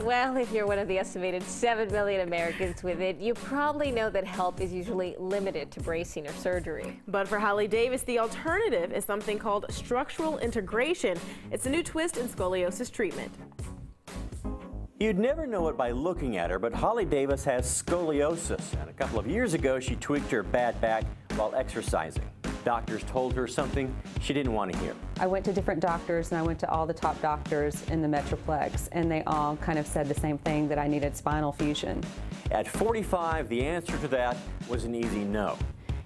Well, if you're one of the estimated 7 million Americans with it, you probably know that help is usually limited to bracing or surgery. But for Holly Davis, the alternative is something called structural integration. It's a new twist in scoliosis treatment. You'd never know it by looking at her, but Holly Davis has scoliosis, and a couple of years ago she tweaked her bad back while exercising. Doctors told her something she didn't want to hear. I went to different doctors, and I went to all the top doctors in the Metroplex, and they all kind of said the same thing, that I needed spinal fusion. At 45, the answer to that was an easy no.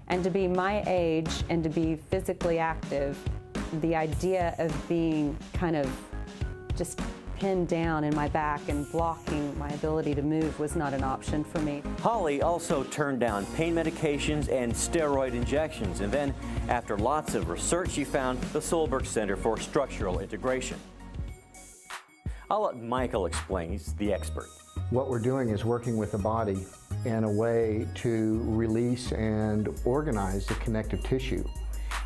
And to be my age and to be physically active, the idea of being kind of just pinned down in my back and blocking my ability to move was not an option for me. Holly also turned down pain medications and steroid injections, and then after lots of research she found the Solberg Center for Structural Integration. I'll let Michael explain, he's the expert. What we're doing is working with the body in a way to release and organize the connective tissue.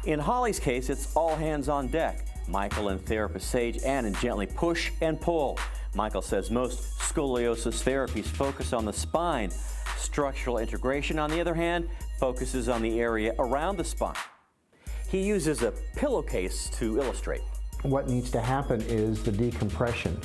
In Holly's case, it's all hands on deck. Michael and therapist Sage Ann gently push and pull. Michael says most scoliosis therapies focus on the spine. Structural integration, on the other hand, focuses on the area around the spine. He uses a pillowcase to illustrate. What needs to happen is the decompression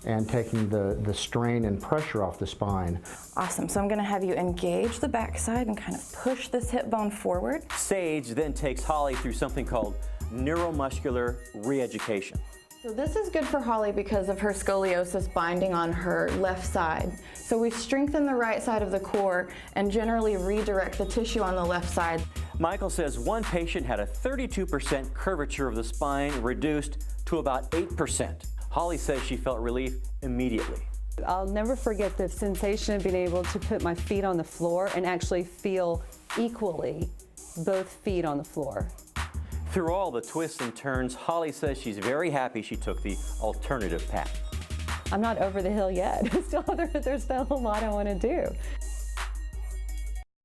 and taking the strain and pressure off the spine. Awesome, so I'm gonna have you engage the backside and kind of push this hip bone forward. Sage then takes Holly through something called neuromuscular re-education. So this is good for Holly because of her scoliosis binding on her left side. So we strengthen the right side of the core and generally redirect the tissue on the left side. Michael says one patient had a 32% curvature of the spine reduced to about 8%. Holly says she felt relief immediately. I'll never forget the sensation of being able to put my feet on the floor and actually feel equally both feet on the floor. Through all the twists and turns, Holly says she's very happy she took the alternative path. I'm not over the hill yet. There's still a lot I want to do.